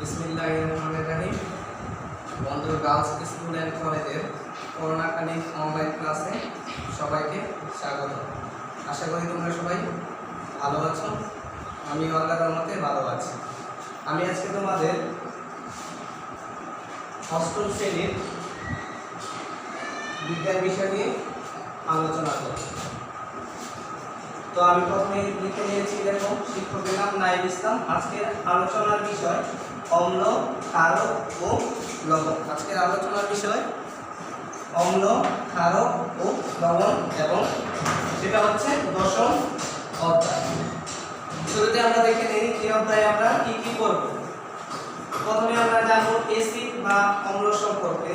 বিসমিল্লাহিররহমানিররহিম। বন্ধুর girls school and কলেজের করোনাকালীন online ক্লাসে সবাইকে স্বাগত। আশা করি তোমরা সবাই ভালো আছো। আমি আল্লাহর রহমতে ভালো আছি। আমি আজকে তোমাদের অষ্টম শ্রেণীর বিজ্ঞান বিষয় নিয়ে আলোচনা করব। তো আমি প্রথমে লিখে নিয়েছি, দেখো, শিক্ষকের নাম নাইব ইসলাম। আজকের আলোচনার বিষয় অম্ল, ক্ষারক ও লবণ। আজকের আলোচনার বিষয় অম্ল, ক্ষারক ও লবণ, এবং সেটা হচ্ছে দশম অধ্যায়। শুরুতে আমরা দেখে নিই এই অধ্যায়ে আমরা কি কি করব। প্রথমে আমরা জানবো অ্যাসিড বা অম্ল সম্পর্কে,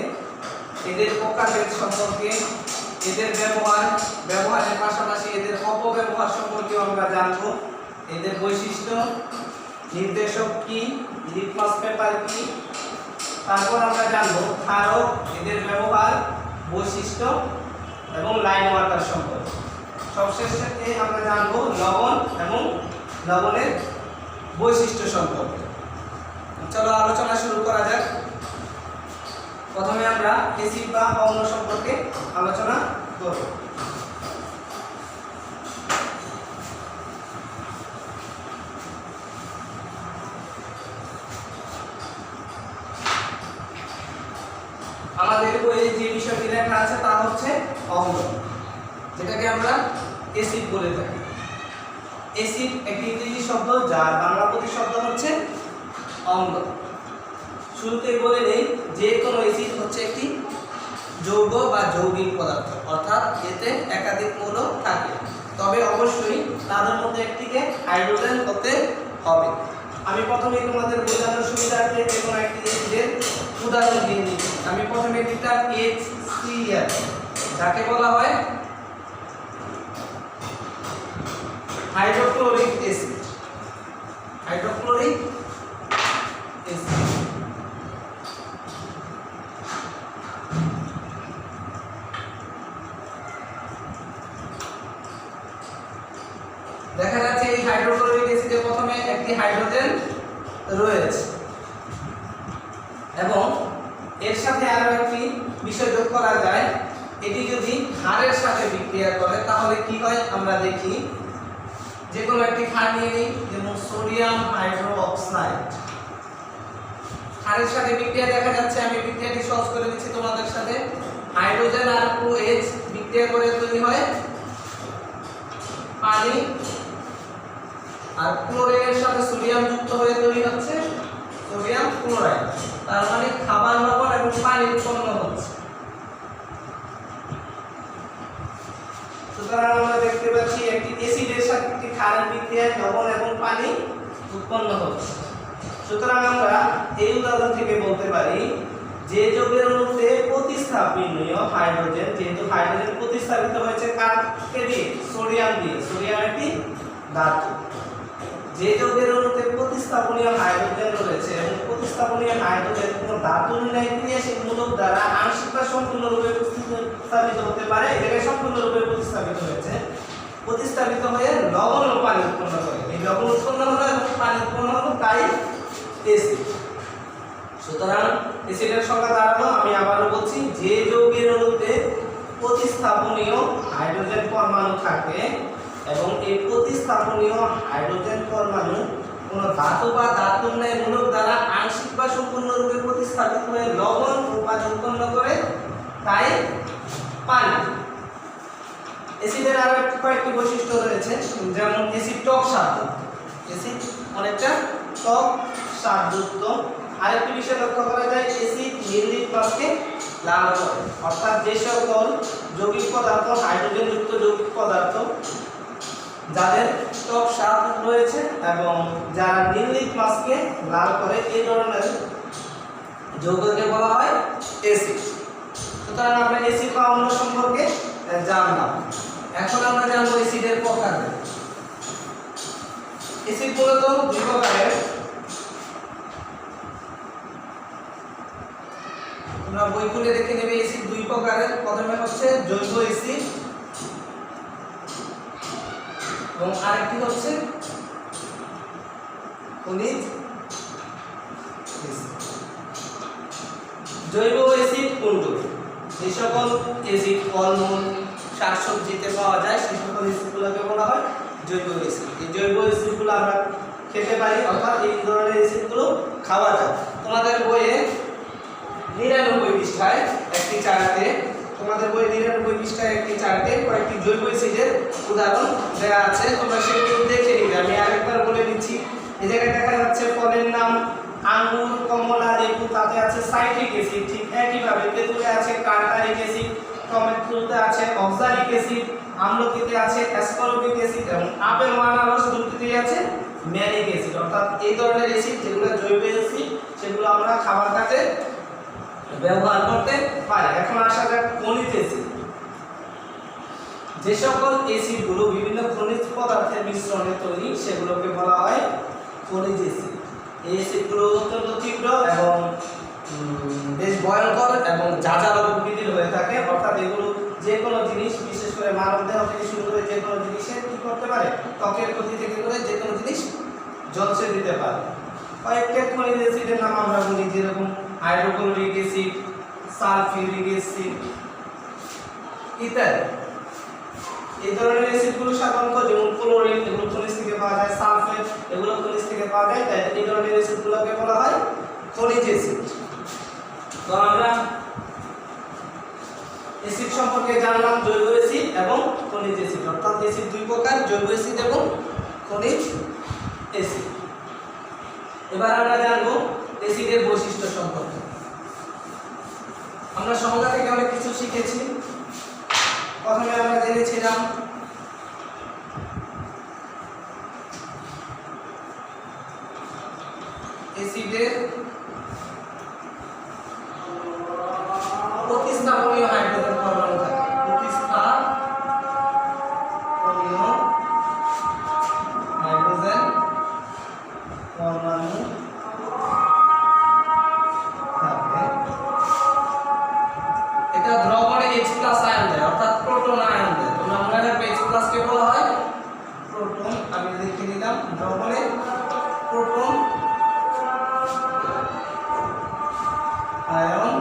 এদের প্রকারভেদ সম্পর্কে, এদের ব্যবহারের পাশাপাশি এদের অপব্যবহার সম্পর্কেও আমরা জানব, এদের বৈশিষ্ট্য, নির্দেশক কি, লিটমাস পেপার কি। তারপর আমরা জানব ক্ষারক, এদের ব্যবহার, বৈশিষ্ট্য এবং লাইন ওয়াটার সম্পর্কে। সবশেষে আমরা জানব লবণ এবং লবণের বৈশিষ্ট্য সম্পর্কে। চলো আলোচনা শুরু করা যাক। প্রথমে আমরা অ্যাসিড বা অম্ল সম্পর্কে আলোচনা করব। আমাদের বইয়ে যে বিষয়টি লেখা আছে তা হচ্ছে অম্ল, যেটাকে আমরা অ্যাসিড বলে থাকি। অ্যাসিড একটি ইংরেজি শব্দ যার বাংলা প্রতিশব্দ হচ্ছে অম্ল। শুরুতেই বলে নেই, যে কোনো অ্যাসিড হচ্ছে একটি যৌগ বা যৌগিক পদার্থ, অর্থাৎ এতে একাধিক মৌল থাকে, তবে অবশ্যই তাদের মধ্যে একটিকে হাইড্রোজেন হতে হবে। আমি প্রথমে তোমাদের বোঝানোর সুবিধার্থে যে কোনো একটি অ্যাসিডের উদাহরণ দিয়ে নিচ্ছি। আমি প্রথমে দিতাম HCl, যাকে বলা হয় হাইড্রোক্লোরিক অ্যাসিড। হাইড্রোক্লোরিক অ্যাসিড দেখা যাচ্ছে এই হাইড্রোক্লোরিক অ্যাসিডে প্রথমে একটি হাইড্রোজেন রয়েছে, এবং এর সাথে আরো একটি বিষয় যোগ করা যায়। এটি যদি ক্ষারের সাথে বিক্রিয়া করে তাহলে কি হয় আমরা দেখি। যে কোনো একটি ক্ষার নিয়ে নিই, যেমন সোডিয়াম হাইড্রোক্সাইড। ক্ষারের সাথে বিক্রিয়া দেখা যাচ্ছে, আমি বিক্রিয়াটি সহজ করে দিচ্ছি তোমাদের সাথে। হাইড্রোজেন আর OH বিক্রিয়া করে তৈরি হয় পানি, আর ক্লোরিনের সাথে সোডিয়াম যুক্ত হয়ে তৈরি হচ্ছে সোডিয়াম ক্লোরাইড। তার মানে খাবার লবণ এবং পানি উৎপন্ন হচ্ছে। সুতরাং আমরা দেখতে পাচ্ছি একটি অ্যাসিডের সাথে একটি ক্ষারের বিক্রিয়ায় লবণ এবং পানি উৎপন্ন হচ্ছে। সুতরাং আমরা এই উদাহরণ থেকে বলতে পারি, যে যৌগের অণুতে প্রতিস্থাপনীয় হাইড্রোজেন, যেহেতু হাইড্রোজেন প্রতিস্থাপিত হয়েছে কাকে দিয়ে? সোডিয়াম দিয়ে। সোডিয়াম একটি ধাতু। যে যৌগের অণুতে প্রতিস্থাপনীয় হাইড্রোজেন রয়েছে এবং প্রতিস্থাপনীয় হাইড্রোজেন কোনো ধাতুর ন্যায় ক্রিয়াশীল মূলক দ্বারা আংশিক বা সম্পূর্ণরূপে প্রতিস্থাপিত হতে পারে, এটাকে সম্পূর্ণরূপে প্রতিস্থাপিত হয়েছে, প্রতিস্থাপিত হয়ে লবণ ও পানি উৎপন্ন করে। এই লবণ উৎপন্ন হলো এবং পানি উৎপন্ন হলো, তাই অ্যাসিড। সুতরাং অ্যাসিডের সংজ্ঞা দাঁড়ালো, আমি আবারও বলছি, যে যৌগের অণুতে প্রতিস্থাপনীয় হাইড্রোজেন পরমাণু থাকে এবং এই প্রতিস্থাপনীয় হাইড্রোজেন পরমাণু কোন ধাতু বা ধাতুর ন্যায় মূলক দ্বারা আংশিক বা সম্পূর্ণরূপে প্রতিস্থাপিত হয়ে লবণ ও পানি উৎপন্ন করে, তাই পানি। অ্যাসিডের আরো কয়েকটি বৈশিষ্ট্য রয়েছে, যেমন অ্যাসিড টক স্বাদযুক্ত। অ্যাসিড অনেকটা টক স্বাদযুক্ত। আরেকটি বিষয় লক্ষ্য করা যায়, অ্যাসিড নীল লিটমাসকে লাল করে, অর্থাৎ যে সকল যৌগিক পদার্থ, হাইড্রোজেন যুক্ত যৌগিক পদার্থ যাদের টক স্বাদ রয়েছে এবং যারা নীল লিটমাসকে লাল করে, এই ধরনের যৌগকে বলা হয় অ্যাসিড। সুতরাং আমরা অ্যাসিড বা অম্ল সম্পর্কে জানলাম। এখন আমরা জানবো অ্যাসিডের প্রকারভেদ। অ্যাসিড মূলত দুই প্রকারের। তোমরা বই খুলে দেখে নেবে, অ্যাসিড দুই প্রকারের। প্রথমে হচ্ছে জৈব অ্যাসিড এবং আরেকটি হচ্ছে খনিজ জৈব অ্যাসিড কোনগুলো? যে সকল অ্যাসিড ফলমূল শাকসবজিতে পাওয়া যায় সেই সকল অ্যাসিডগুলোকে বলা হয় জৈব অ্যাসিড। এই জৈব অ্যাসিডগুলো আমরা খেতে পারি, অর্থাৎ এই ধরনের অ্যাসিডগুলো খাওয়া যায়। তোমাদের বইয়ে 99 পৃষ্ঠায় একটি চার্টে কয়েকটি জৈব অ্যাসিডের উদাহরণ দেওয়া আছে, তোমরা সেগুলো দেখে নিবে। আমি আরেকবার বলে দিচ্ছি। এই জায়গায় দেখা যাচ্ছে ফলের নাম আঙ্গুর, কমলা, লেবু, তাতে আছে সাইট্রিক অ্যাসিড। ঠিক একইভাবে তেঁতুলে আছে টার্টারিক অ্যাসিড, টমেটোতে আছে অক্সালিক অ্যাসিড, আমলকিতে আছে অ্যাসকর্বিক অ্যাসিড এবং আপেল ও আনারস দুটিতেই আছে ম্যালিক অ্যাসিড। অর্থাৎ এই ধরনের অ্যাসিড যেগুলো জৈব অ্যাসিড সেগুলো আমরা খাবার কাজে ব্যবহার করতে পারি। এখন আসা যাক খনিজ অ্যাসিড। যে সকল অ্যাসিডগুলো বিভিন্ন খনিজ পদার্থের মিশ্রণে তৈরি সেগুলোকে বলা হয় খনিজ অ্যাসিড। এই অ্যাসিডগুলো অত্যন্ত তীব্র এবং বেশ ভয়ঙ্কর এবং জাজালো প্রকৃতির হয়ে থাকে, অর্থাৎ এগুলো যে কোনো জিনিস, বিশেষ করে মানব দেহ থেকে শুরু করে যে কোনো জিনিসের কি করতে পারে, ত্বকের ক্ষতি থেকে করে যে কোনো জিনিস ঝলসে দিতে পারে। কয়েকটা খনিজ অ্যাসিডের নাম আমরা বলি, যেরকম হাইড্রোক্লোরিক অ্যাসিড, সালফিউরিক অ্যাসিড ইত্যাদি। এই ধরনের অ্যাসিডগুলো সাধারণত যেমন ক্লোরিন এগুলো খনিজ থেকে পাওয়া যায়, সালফেট এগুলো খনিজ থেকে পাওয়া যায়, তাই এই ধরনের অ্যাসিডগুলোকে বলা হয় খনিজ অ্যাসিড। তো আমরা অ্যাসিড সম্পর্কে জানলাম, জৈব অ্যাসিড এবং খনিজ অ্যাসিড। অর্থাৎ অ্যাসিড দুই প্রকার, জৈব অ্যাসিড এবং খনিজ অ্যাসিড। এবার আমরা জানবো অ্যাসিডের বৈশিষ্ট্য সম্পর্কে। আমরা সংজ্ঞা থেকে অনেক কিছু শিখেছি। প্রথমে আমরা জেনেছিলাম অ্যাসিডের প্রতিস্থাপনীয় হাইড্রোজেন পরমাণু থাকে। প্রতিস্থাপনীয় হাইড্রোজেন পরমাণু থাকে। এটা দ্রবণে H+ আয়ন দেয়, অর্থাৎ প্রোটন আয়ন দেয়। তোমরা মনে রাখবে H+ কে বলা হয় প্রোটন। আমি লিখে দিলাম দ্রবণে প্রোটন আয়ন।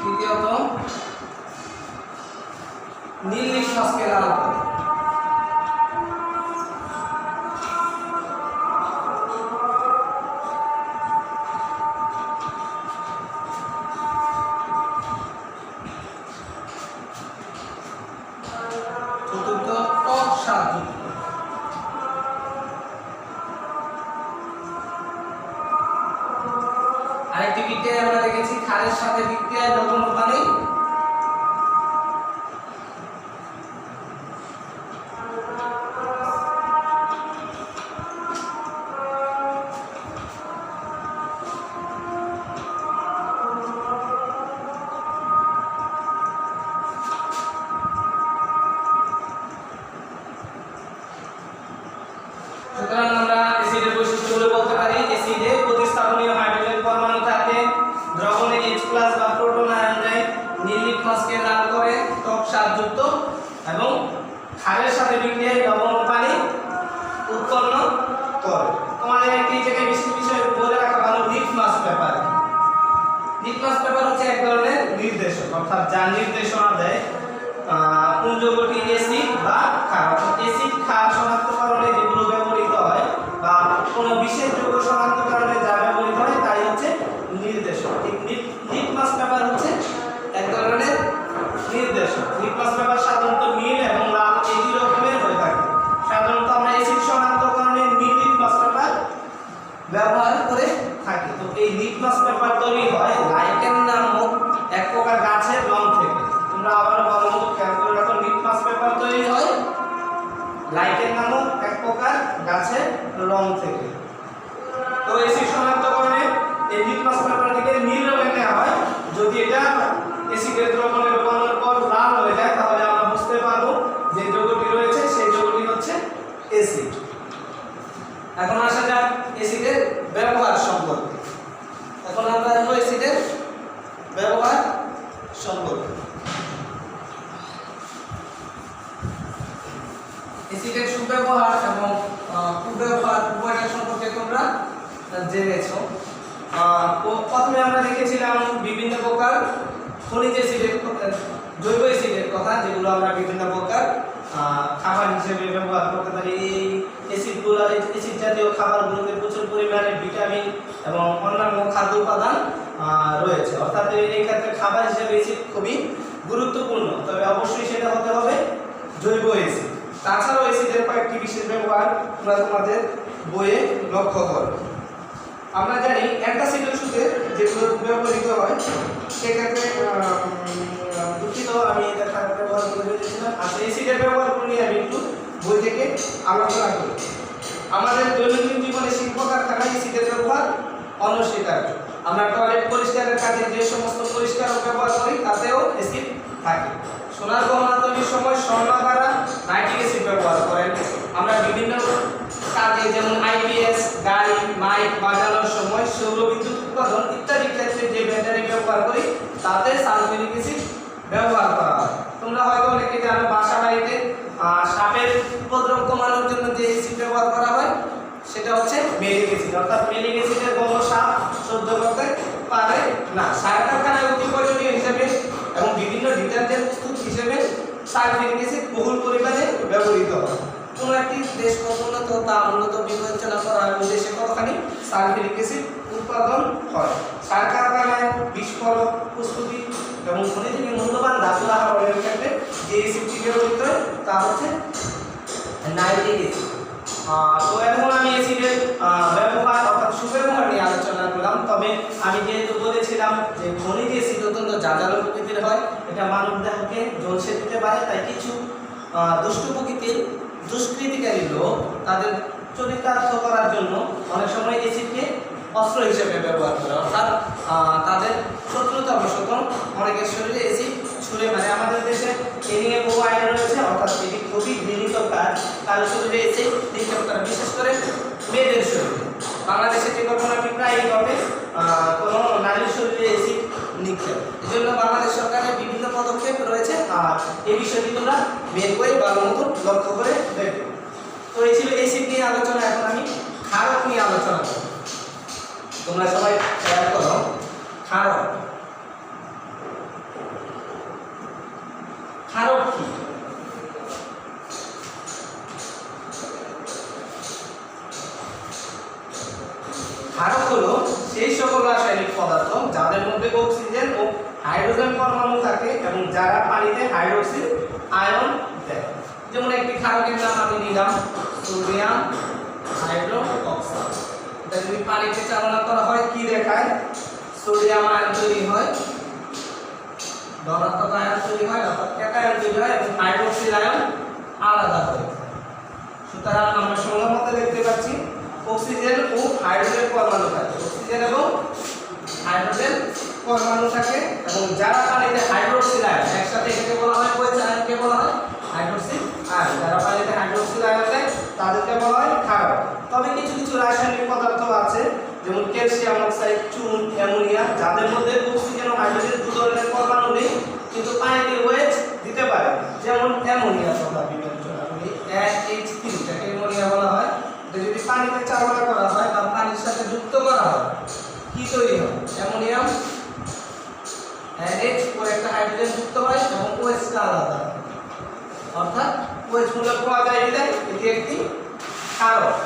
দ্বিতীয়ত নীল লিটমাসকে লাল করে। চতুর্থ টক স্বাদযুক্ত। আরেকটি বিক্রিয়া আমরা দেখেছি ক্ষারের সাথে বিক্রিয়ায় লবণ ও পানি সুতরাং আমরা অ্যাসিডের বৈশিষ্ট্যগুলো বলতে পারি। অ্যাসিডে প্রতিস্থাপনীয় হাইড্রোজেন পরমাণু থাকে, দ্রবণে H+ বা প্রোটন আয়ন দেয়, নীল লিটমাসকে লাল করে, টক স্বাদযুক্ত এবং ক্ষারের সাথে বিক্রিয়ায় লবণ ও পানি উৎপন্ন করে। তোমাদের একটি জায়গায় বিশেষ বিষয় বলে রাখা ভালো, লিটমাস পেপার। লিটমাস পেপার হচ্ছে এক ধরনের নির্দেশক, অর্থাৎ যা নির্দেশনা দেয় কোন যৌগটি অ্যাসিড বা ক্ষার। অর্থাৎ অ্যাসিড ক্ষার শনাক্তকরণে যেগুলো ব্যবহৃত হয় বা কোনো বিশেষ যৌগ শনাক্তকরণে যা ব্যবহৃত হয় তাই হচ্ছে নির্দেশক। ঠিক লিটমাস পেপার হচ্ছে এক ধরনের নির্দেশক। লিটমাস পেপার সাধারণত নীল এবং লাল একই রকমের হয়ে থাকে। সাধারণত আমরা অ্যাসিড শনাক্তকরণে নীল লিটমাস পেপার ব্যবহার করে থাকি। তো এই লিটমাস পেপার তৈরি হয় লাইকেন নামক এক প্রকার গাছের রং থেকে। তোমরা আবার ভালো মতো খেয়াল করে রাখো, লিটমাস পেপার তৈরি হয় লাইকেন নামক এক প্রকার গাছের রং থেকে। তো অ্যাসিড শনাক্তকরণে এই লিটমাস পেপারটিকে নীল রঙে নেওয়া হয়। যদি এটা অ্যাসিডের দ্রবণে রূপান্তরের পর লাল হয়ে যায় তাহলে আমরা বুঝতে পারবো যে যৌগটি রয়েছে সেই যৌগটি হচ্ছে অ্যাসিড। এখন আসা যাক অ্যাসিডের ব্যবহার সম্পর্কে। এখন আমরা জানবো অ্যাসিডের ব্যবহার সম্পর্কে। অ্যাসিডের সুব্যবহার এবং কুব্যবহার উভয়টা সম্পর্কে তোমরা জেনেছো। প্রথমে আমরা দেখেছিলাম বিভিন্ন প্রকার খনিজ অ্যাসিডের জৈব অ্যাসিডের কথা, যেগুলো আমরা বিভিন্ন প্রকার খাবার হিসেবে ব্যবহার করতে পারি। এই অ্যাসিডগুলো, অ্যাসিড জাতীয় খাবারগুলোতে প্রচুর পরিমাণে ভিটামিন এবং অন্যান্য খাদ্য উপাদান রয়েছে, অর্থাৎ এই ক্ষেত্রে খাবার হিসেবে অ্যাসিড খুবই গুরুত্বপূর্ণ। তবে অবশ্যই সেটা হতে হবে জৈব অ্যাসিড। তাছাড়াও অ্যাসিডের কয়েকটি বিশেষ ব্যবহার তোমরা তোমাদের বইয়ে লক্ষ্য করো। আমরা জানি অ্যান্টাসিড ওষুধে যেগুলো ব্যবহৃত হয় সেক্ষেত্রে দুঃখিত আমি এটা খারাপ ব্যবহার করে দিয়েছিলাম। আচ্ছা, অ্যাসিডের ব্যবহারগুলো নিয়ে আমি একটু বই থেকে আলোচনা করি। আমাদের দৈনন্দিন জীবনে শিল্প কারখানায় অ্যাসিডের ব্যবহার অনস্বীকার্য। আমরা টয়লেট পরিষ্কারের কাজে যে সমস্ত পরিষ্কারক ব্যবহার করি তাতেও অ্যাসিড থাকে। সোনার গহনা তৈরির সময় স্বর্ণকাররা নাইট্রিক অ্যাসিড ব্যবহার করেন। আমরা বিভিন্ন কাজে যেমন আইপিএস, গাড়ি, মাইক বাজানোর সময়, সৌর বিদ্যুৎ উৎপাদন ইত্যাদি ক্ষেত্রে যে ব্যাটারি ব্যবহার করি তাতে সালফিউরিক অ্যাসিড ব্যবহার করা হয়। তোমরা হয়তো অনেকে জানো বাসা বাড়িতে সাপের উপদ্রব কমানোর জন্য যে অ্যাসিড ব্যবহার করা হয় সেটা হচ্ছে মেলিক অ্যাসিড, অর্থাৎ মেলিক অ্যাসিডের গন্ধ সাপ সহ্য করতে পারে না। সার কারখানায় অতি প্রয়োজনীয় হিসেবে এবং বিভিন্ন ডিটারজেন্ট প্রস্তুত হিসেবে সালফিউরিক অ্যাসিড বহুল পরিমাণে ব্যবহৃত হয়। কোনো একটি দেশ কত উন্নত তা মূলত বিবেচনা করা হয় দেশে কতখানি সালফিউরিক অ্যাসিড উৎপাদন হয়। সার কারখানায় বিস্ফোরক প্রস্তুতি এবং খনি থেকে মূল্যবান ধাতু আহরণের ক্ষেত্রে যে অ্যাসিডটি ব্যবহৃত হয় তা হচ্ছে নাইট্রিক অ্যাসিড। তো এখন আমি অ্যাসিডের ব্যবহার অর্থাৎ সুব্যবহার নিয়ে আলোচনা করলাম। তবে আমি যেহেতু বলেছিলাম যে খনিজ অ্যাসিড অত্যন্ত জাজালো প্রকৃতির হয়, এটা মানব দেহকে ঝলসে দিতে পারে, তাই কিছু দুষ্ট প্রকৃতির দুষ্কৃতিকারী লোক তাদের চরিতার্থ করার জন্য অনেক সময় অ্যাসিডকে অস্ত্র হিসেবে ব্যবহার করে, অর্থাৎ তাদের শত্রুতা বশত অনেকের শরীরে অ্যাসিড ছুঁড়ে মারে। আমাদের দেশে এ নিয়ে বহু আইন রয়েছে, অর্থাৎ এটি খুবই ঘৃণিত কাজ কারো শরীরে অ্যাসিড নিক্ষেপ করা, বিশেষ করে মেয়েদের শরীরে। বাংলাদেশে যে ঘটনাটি প্রায়ই ঘটে, কোনো নারীর শরীরে অ্যাসিড নিক্ষেপ। এই জন্য বাংলাদেশ সরকারের বিভিন্ন পদক্ষেপ রয়েছে, আর এই বিষয়টি তোমরা বের করে ভালো মতো লক্ষ্য করে দেখো। তো এই ছিল অ্যাসিড নিয়ে আলোচনা। এখন আমি ক্ষারক নিয়ে আলোচনা করব। তোমরা সবাই খেয়াল করো, ক্ষারক ক্ষারক কি? ক্ষারক হলো সেই সকল রাসায়নিক পদার্থ যাদের মধ্যে অক্সিজেন ও হাইড্রোজেন পরমাণু থাকে এবং যারা পানিতে হাইড্রোক্সিল আয়ন দেয়। যেমন একটি ক্ষারকের নাম আমি নিলাম সোডিয়াম হাইড্রোক্সাইড। এটা যদি পানিতে চালনা করা হয় কি দেখায়? সোডিয়াম আয়ন তৈরি হয়, ধনাত্মক আয়ন তৈরি হয় অর্থাৎ ক্যাটায়ন তৈরি হয় এবং হাইড্রোক্সিল আয়ন আলাদা হয়। সুতরাং আমরা সংজ্ঞা মতে দেখতে পাচ্ছি অক্সিজেন ও হাইড্রোজেন পরমাণু থাকে, অক্সিজেন এবং হাইড্রোজেন পরমাণু থাকে এবং যারা পানিতে হাইড্রোক্সিল আয়ন একসাথে এটাকে বলা হয় কোয়েচ আয়নকে বলা হয় হাইড্রোক্সিল আয়ন। যারা পানিতে হাইড্রোক্সিল আয়ন দেয় তাদেরকে বলা হয় ক্ষারক। তবে কিছু কিছু রাসায়নিক পদার্থ আছে যেমন ক্যালসিয়াম অক্সাইড, চুন, অ্যামোনিয়া, যাদের মধ্যে অক্সিজেন ও হাইড্রোজেন দুই ধরনের পরমাণু নেই কিন্তু পানিতে ওয়েজ দিতে পারে। যেমন অ্যামোনিয়া কথা বিবেচনা করি, NH3 যাকে অ্যামোনিয়া বলা হয়। এটা যদি পানিতে চালনা করা হয় বা পানির সাথে যুক্ত করা হয় কি তৈরি হয়? অ্যামোনিয়াম NH ও একটা হাইড্রোজেন যুক্ত হয় এবং ওএইচটা আলাদা, অর্থাৎ ওএইচ মূলক পাওয়া যায় বিধায় এটি একটি ক্ষারক।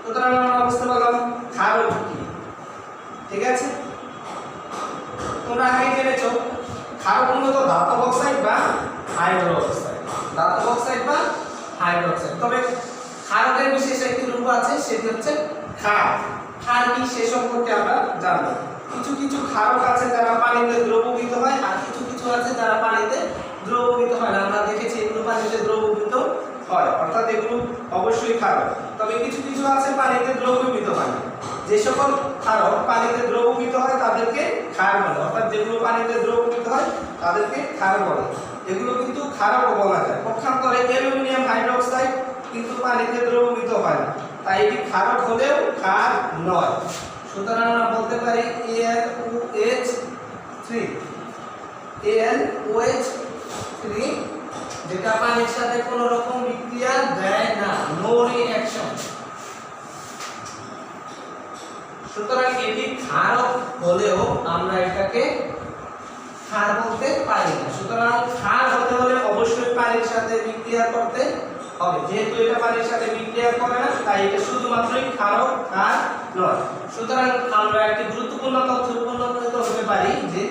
সুতরাং আমরা বুঝতে পারলাম ক্ষারক কি। ঠিক আছে, তোমরা আগে জেনেছো ক্ষারক মূলত ধাতব অক্সাইড বা হাইড্রোক্সাইড, ধাতব অক্সাইড বা হাইড্রোক্সাইড। তবে ক্ষারকের বিশেষ একটি রূপ আছে, সেটি হচ্ছে ক্ষার। ক্ষার কি সে সম্পর্কে আমরা জানবো। কিছু কিছু ক্ষারক আছে যারা পানিতে দ্রবীভূত হয় আর কিছু কিছু আছে যারা পানিতে দ্রবীভূত হয় না। আমরা দেখেছি এগুলো পানিতে দ্রবীভূত হয়, অর্থাৎ এগুলো অবশ্যই ক্ষারক। তবে কিছু কিছু আছে পানিতে দ্রবীভূত হয় না। যে সকল ক্ষারক পানিতে দ্রবীভূত হয় তাদেরকে ক্ষার বলে, অর্থাৎ যেগুলো পানিতে দ্রবীভূত হয় তাদেরকে ক্ষার বলে। এগুলো কিন্তু ক্ষারকও বলা যায়। পক্ষান্তরে অ্যালুমিনিয়াম হাইড্রোক্সাইড কিন্তু পানিতে দ্রবীভূত হয় না, তাই এটি ক্ষারক হলেও ক্ষার নয়। সুতরাং আমরা বলতে পারি AlOH3 যেটা পানির সাথে কোনো রকম বিক্রিয়া দেয় না, নো রিঅ্যাকশন। ক্ষারক হলেও আমরা এটাকে ক্ষার বলতে পারি না। সুতরাং ক্ষার হতে হলে অবশ্যই পানির সাথে বিক্রিয়া করতে হবে। যেহেতু এটা পানির সাথে বিক্রিয়া করে না, তাই এটা শুধুমাত্রই ক্ষারক আর নয়। সুতরাং আমরা একটি গুরুত্বপূর্ণ তথ্য উপলব্ধ হতে পারি যে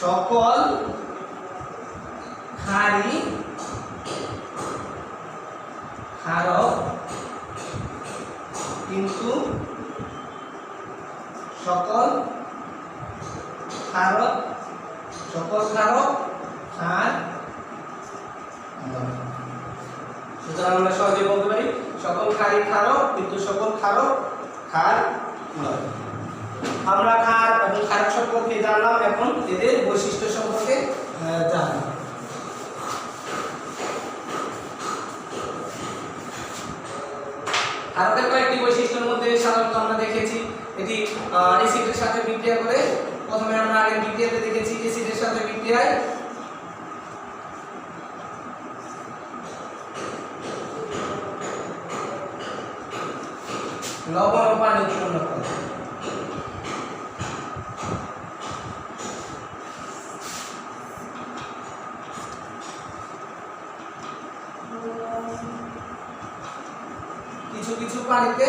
সকল ক্ষারই ক্ষারক, কিন্তু সকল ক্ষার ক্ষার নয়। সুতরাং আমরা সহজে বলতে পারি সকল ক্ষারই ক্ষারক, কিন্তু সকল ক্ষারক ক্ষার নয়। আমরা ক্ষার এবং ক্ষারক সম্পর্কে জানলাম, এখন এদের বৈশিষ্ট্য সম্পর্কে জানলাম। ক্ষারকের কয়েকটি বৈশিষ্ট্যের মধ্যে সাধারণত আমরা দেখেছি এটি অ্যাসিডের সাথে বিক্রিয়া করে। প্রথমে আমরা আগে বিক্রিয়াতে দেখেছি অ্যাসিডের সাথে বিক্রিয়ায় লবণ ও পানি উৎপন্ন করে। কিছু কিছু পানিতে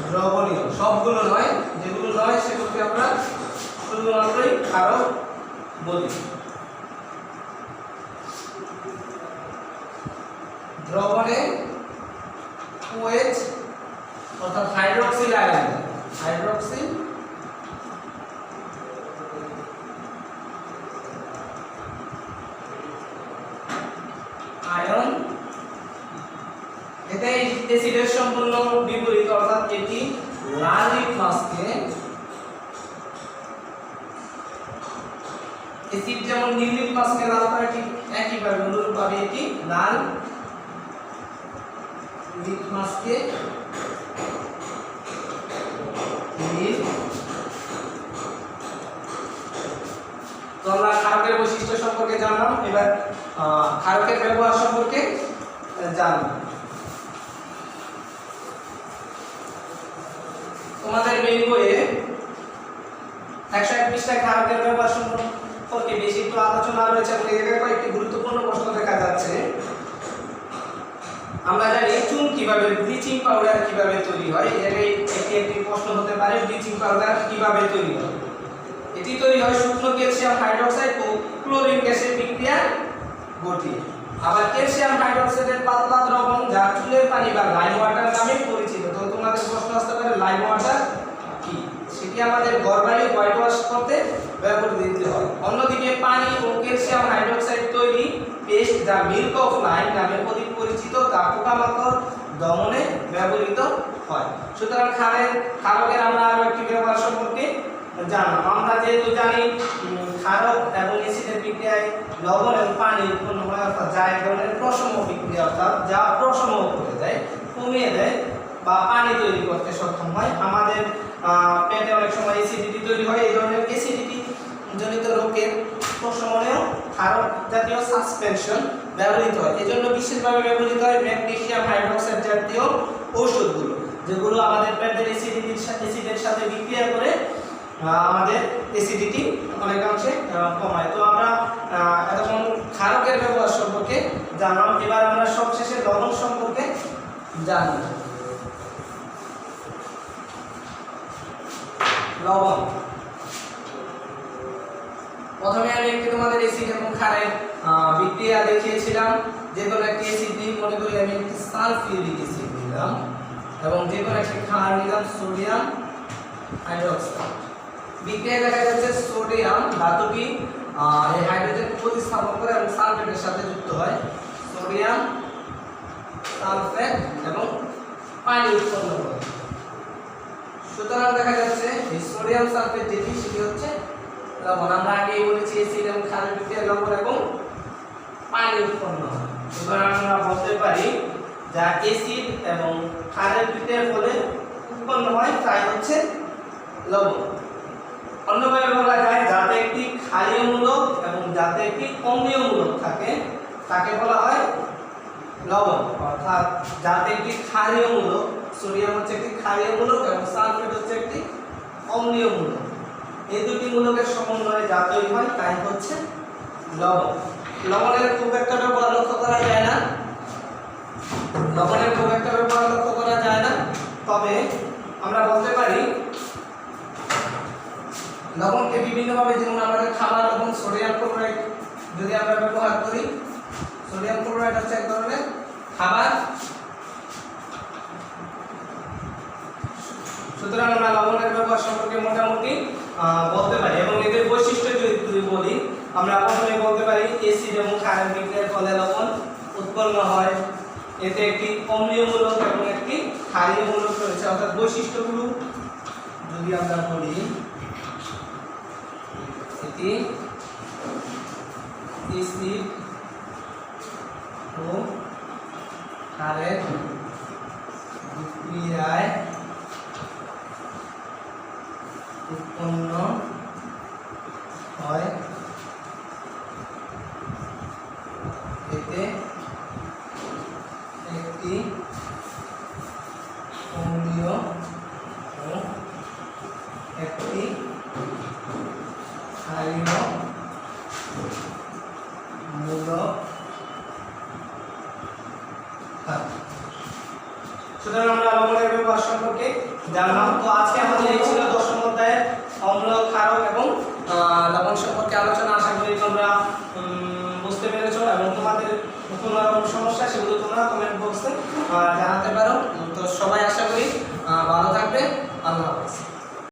দ্রবণীয়, সবগুলো নয়, যেগুলো নয় সেগুলোকে আমরা শুধুমাত্রই ক্ষারক বলি। দ্রবণে OH অর্থাৎ হাইড্রক্সিল আয়ন, হাইড্রক্সিল আয়ন, এতে অ্যাসিডের সম্পূর্ণ বিপরীত, অর্থাৎ এটি লাল লিটমাসকে, অ্যাসিড যেমন নীল লিটমাসকে লাল করে ঠিক একইভাবে অনুরূপভাবে এটি লাল লিটমাসকে নীল। তো আমরা ক্ষারকের বৈশিষ্ট্য সম্পর্কে জানলাম, এবার ক্ষারকের ব্যবহার সম্পর্কে জানব। তোমাদের মেইন বইয়ে 101 পৃষ্ঠায় ক্ষারকের ব্যবহার সম্পর্কে বেশি একটু আলোচনা রয়েছে এবং এর কয়েকটি গুরুত্বপূর্ণ প্রশ্ন দেখা যাচ্ছে। আমরা জানি চুন কিভাবে, ব্লিচিং পাউডার কিভাবে তৈরি হয়, এর একটি প্রশ্ন হতে পারে ব্লিচিং পাউডার কিভাবে তৈরি হয়। এটি তৈরি হয় শুকনো ক্যালসিয়াম হাইড্রোক্সাইড ও ক্লোরিন গ্যাসের বিক্রিয়া ঘটিয়ে। আবার ক্যালসিয়াম হাইড্রোক্সাইডের পাতলা দ্রবণ যা চুনের পানি বা লাইম ওয়াটার নামে পরিচিত। তো তোমাদের প্রশ্ন আসতে পারে লাইম ওয়াটার কি? সেটি আমাদের ঘরবাড়ি হোয়াইট ওয়াশ করতে ব্যবহৃত হয়। অন্যদিকে পানি ও ক্যালসিয়াম হাইড্রোক্সাইড তৈরি পেস্ট যা মিল্ক অফ লাইম নামে অধিক পরিচিত, তা পোকামাকড় দমনে ব্যবহৃত হয়। সুতরাং ক্ষারকের আমরা আরো একটি ব্যবহার সম্পর্কে জানলাম। আমরা যেহেতু জানি ক্ষারক এবং অ্যাসিডের বিক্রিয়ায় লবণ এবং পানি উৎপন্ন হয়, অর্থাৎ যা এক ধরনের প্রশম বিক্রিয়া, অর্থাৎ যা প্রশম করে দেয়, কমিয়ে দেয় বা পানি তৈরি করতে সক্ষম হয়। আমাদের পেটে অনেক সময় অ্যাসিডিটি তৈরি হয়, এই ধরনের অ্যাসিডিটি জনিত রোগের প্রশমনেও ক্ষারক জাতীয় সাসপেনশন ব্যবহৃত হয়। এজন্য বিশেষভাবে ব্যবহৃত হয় ম্যাগনেসিয়াম হাইড্রোক্সাইড জাতীয় ঔষধগুলো, যেগুলো আমাদের পেটের অ্যাসিডের সাথে বিক্রিয়া করে আমাদের অ্যাসিডিটি অনেকাংশে কমায়। তো আমরা এতক্ষণ ক্ষারকের ব্যবহার সম্পর্কে জানলাম, এবার আমরা সবশেষে লবণ সম্পর্কে জানব। লবণ, প্রথমে আমি একটি তোমাদের অ্যাসিড এবং ক্ষারের বিক্রিয়া দেখিয়েছিলাম। যে কোনো একটি অ্যাসিড নিই, মনে করি আমি একটি সালফিউরিক অ্যাসিড নিলাম এবং যে কোনো একটি ক্ষার নিলাম সোডিয়াম হাইড্রোক্সাইড। বিক্রিয়া দেখা যাচ্ছে সোডিয়াম ধাতুটি এই হাইড্রোজেন প্রতিস্থাপন করে এবং সালফেটের সাথে যুক্ত হয়। সোডিয়াম সালফেট এবং পানি উৎপন্ন করে। সুতরাং দেখা যাচ্ছে এই সোডিয়াম সালফেট যেটি, সেটি হচ্ছে লবণ। আমরা আগেই বলেছি অ্যাসিড এবং ক্ষারের বিক্রিয়ায় লবণ এবং পানি উৎপন্ন হয়। সুতরাং আমরা বলতে পারি যা অ্যাসিড এবং ক্ষারের বিক্রিয়ার ফলে উৎপন্ন হয় তাই হচ্ছে লবণ। অন্যভাবে বলা যায়, যাতে একটি ক্ষারীয় মূলক এবং যাতে একটি অম্লীয় মূলক থাকে তাকে বলা হয় লবণ, অর্থাৎ যাতে একটি ক্ষারীয় মূলক, সোডিয়াম হচ্ছে একটি ক্ষারীয় মূলক এবং সালফেট হচ্ছে একটি অম্লীয় মূলক। এই দুটি মূলকের সমন্বয়ে যা তৈরি হয় তাই হচ্ছে লবণ। লবণের খুব একটা ব্যবহার লক্ষ্য করা যায় না, লবণের খুব একটা ব্যবহার লক্ষ্য করা যায় না, তবে আমরা বলতে পারি লবণকে বিভিন্নভাবে, যেমন আমাদের খাবার লবণ সোডিয়াম ক্লোরাইড যদি আমরা ব্যবহার করি, সোডিয়াম ক্লোরাইড হচ্ছে এক ধরনের খাবার। সুতরাং আমরা লবণের ব্যবহার সম্পর্কে মোটামুটি বলতে পারি এবং এদের বৈশিষ্ট্য যদি বলি, আমরা প্রথমে বলতে পারি এসিড এবং ক্ষারের বিক্রিয়ার ফলে লবণ উৎপন্ন হয়, এতে একটি অম্লীয় মূলক এবং একটি ক্ষারীয় মূলক রয়েছে। অর্থাৎ বৈশিষ্ট্যগুলো যদি আমরা বলি, এটি এসিড ও ক্ষারের বিক্রিয়ায় উৎপন্ন হয়, এতে একটি অম্লীয় ও একটি ক্ষারীয় মূলক থাকে। সুতরাং আমরা লবণের ব্যবহার সম্পর্কে জানলাম। তো আজকে আমাদের এই ছিল দশম অধ্যায়ের অম্ল, ক্ষারক এবং লবণ সম্পর্কে আলোচনা। আশা করি তোমরা বুঝতে পেরেছো এবং তোমাদের কোনো রকম সমস্যা সেগুলো তোমরা কমেন্ট বক্সে জানাতে পারো। তো সবাই আশা করি ভালো থাকবে।